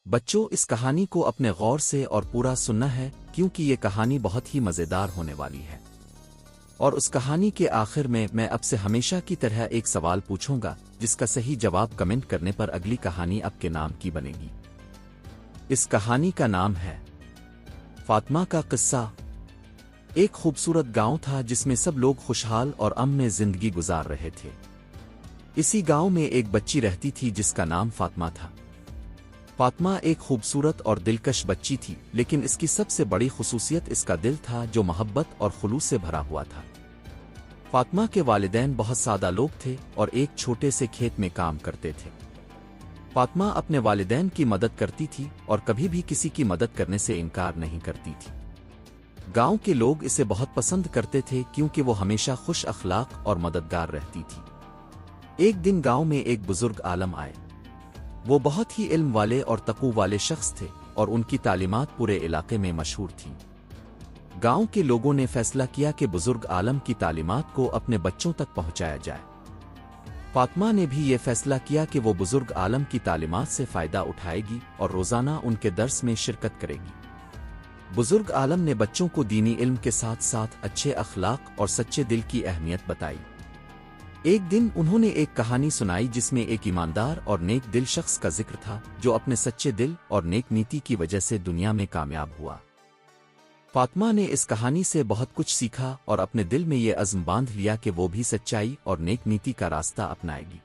بچوں، اس کہانی کو اپنے غور سے اور پورا سننا ہے کیونکہ یہ کہانی بہت ہی مزیدار ہونے والی ہے۔ اور اس کہانی کے آخر میں اب سے ہمیشہ کی طرح ایک سوال پوچھوں گا جس کا صحیح جواب کمنٹ کرنے پر اگلی کہانی آپ کے نام کی بنے گی۔ اس کہانی کا نام ہے فاطمہ کا قصہ۔ ایک خوبصورت گاؤں تھا جس میں سب لوگ خوشحال اور امن میں زندگی گزار رہے تھے۔ اسی گاؤں میں ایک بچی رہتی تھی جس کا نام فاطمہ تھا۔ فاطمہ ایک خوبصورت اور دلکش بچی تھی، لیکن اس کی سب سے بڑی خصوصیت اس کا دل تھا جو محبت اور خلوص سے بھرا ہوا تھا۔ فاطمہ کے والدین بہت سادہ لوگ تھے اور ایک چھوٹے سے کھیت میں کام کرتے تھے۔ فاطمہ اپنے والدین کی مدد کرتی تھی اور کبھی بھی کسی کی مدد کرنے سے انکار نہیں کرتی تھی۔ گاؤں کے لوگ اسے بہت پسند کرتے تھے کیونکہ وہ ہمیشہ خوش اخلاق اور مددگار رہتی تھی۔ ایک دن گاؤں میں ایک بزرگ عالم آئے۔ وہ بہت ہی علم والے اور تقوی والے شخص تھے اور ان کی تعلیمات پورے علاقے میں مشہور تھیں۔ گاؤں کے لوگوں نے فیصلہ کیا کہ بزرگ عالم کی تعلیمات کو اپنے بچوں تک پہنچایا جائے۔ فاطمہ نے بھی یہ فیصلہ کیا کہ وہ بزرگ عالم کی تعلیمات سے فائدہ اٹھائے گی اور روزانہ ان کے درس میں شرکت کرے گی۔ بزرگ عالم نے بچوں کو دینی علم کے ساتھ ساتھ اچھے اخلاق اور سچے دل کی اہمیت بتائی۔ ایک دن انہوں نے ایک کہانی سنائی جس میں ایک ایماندار اور نیک دل شخص کا ذکر تھا جو اپنے سچے دل اور نیک نیتی کی وجہ سے دنیا میں کامیاب ہوا۔ فاطمہ نے اس کہانی سے بہت کچھ سیکھا اور اپنے دل میں یہ عزم باندھ لیا کہ وہ بھی سچائی اور نیک نیتی کا راستہ اپنائے گی۔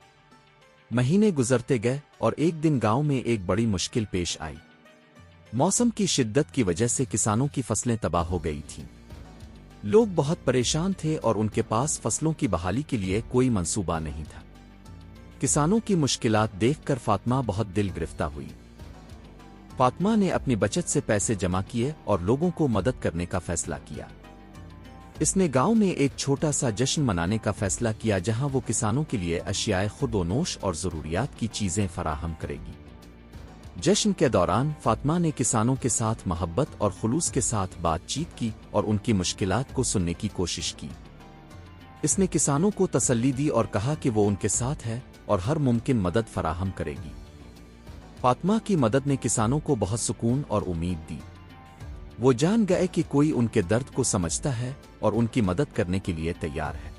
مہینے گزرتے گئے اور ایک دن گاؤں میں ایک بڑی مشکل پیش آئی۔ موسم کی شدت کی وجہ سے کسانوں کی فصلیں تباہ ہو گئی تھیں۔ لوگ بہت پریشان تھے اور ان کے پاس فصلوں کی بحالی کے لیے کوئی منصوبہ نہیں تھا۔ کسانوں کی مشکلات دیکھ کر فاطمہ بہت دل گرفتہ ہوئی۔ فاطمہ نے اپنی بچت سے پیسے جمع کیے اور لوگوں کو مدد کرنے کا فیصلہ کیا۔ اس نے گاؤں میں ایک چھوٹا سا جشن منانے کا فیصلہ کیا جہاں وہ کسانوں کے لیے اشیاء خود و نوش اور ضروریات کی چیزیں فراہم کرے گی۔ جشن کے دوران فاطمہ نے کسانوں کے ساتھ محبت اور خلوص کے ساتھ بات چیت کی اور ان کی مشکلات کو سننے کی کوشش کی۔ اس نے کسانوں کو تسلی دی اور کہا کہ وہ ان کے ساتھ ہے اور ہر ممکن مدد فراہم کرے گی۔ فاطمہ کی مدد نے کسانوں کو بہت سکون اور امید دی۔ وہ جان گئے کہ کوئی ان کے درد کو سمجھتا ہے اور ان کی مدد کرنے کے لیے تیار ہے۔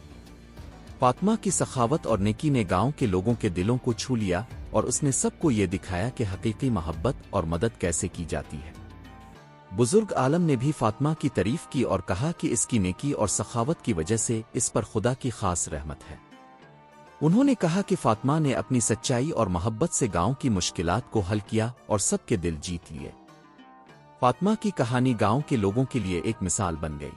فاطمہ کی سخاوت اور نیکی نے گاؤں کے لوگوں کے دلوں کو چھو لیا اور اس نے سب کو یہ دکھایا کہ حقیقی محبت اور مدد کیسے کی جاتی ہے۔ بزرگ عالم نے بھی فاطمہ کی تعریف کی اور کہا کہ اس کی نیکی اور سخاوت کی وجہ سے اس پر خدا کی خاص رحمت ہے۔ انہوں نے کہا کہ فاطمہ نے اپنی سچائی اور محبت سے گاؤں کی مشکلات کو حل کیا اور سب کے دل جیت لیے۔ فاطمہ کی کہانی گاؤں کے لوگوں کے لیے ایک مثال بن گئی۔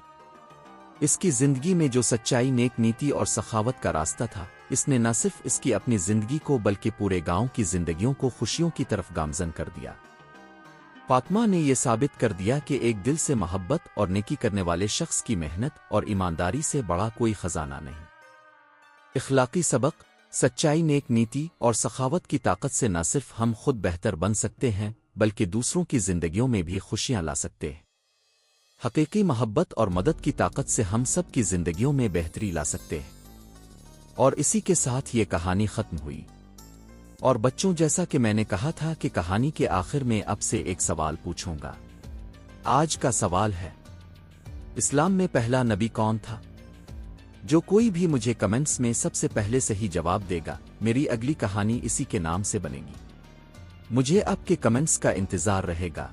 اس کی زندگی میں جو سچائی، نیک نیتی اور سخاوت کا راستہ تھا، اس نے نہ صرف اس کی اپنی زندگی کو بلکہ پورے گاؤں کی زندگیوں کو خوشیوں کی طرف گامزن کر دیا۔ فاطمہ نے یہ ثابت کر دیا کہ ایک دل سے محبت اور نیکی کرنے والے شخص کی محنت اور ایمانداری سے بڑا کوئی خزانہ نہیں۔ اخلاقی سبق: سچائی، نیک نیتی اور سخاوت کی طاقت سے نہ صرف ہم خود بہتر بن سکتے ہیں بلکہ دوسروں کی زندگیوں میں بھی خوشیاں لا سکتے ہیں۔ حقیقی محبت اور مدد کی طاقت سے ہم سب کی زندگیوں میں بہتری لا سکتے ہیں۔ اور اسی کے ساتھ یہ کہانی ختم ہوئی۔ اور بچوں، جیسا کہ میں نے کہا تھا کہ کہانی کے آخر میں اب سے ایک سوال پوچھوں گا۔ آج کا سوال ہے، اسلام میں پہلا نبی کون تھا؟ جو کوئی بھی مجھے کمنٹس میں سب سے پہلے صحیح جواب دے گا، میری اگلی کہانی اسی کے نام سے بنے گی۔ مجھے آپ کے کمنٹس کا انتظار رہے گا۔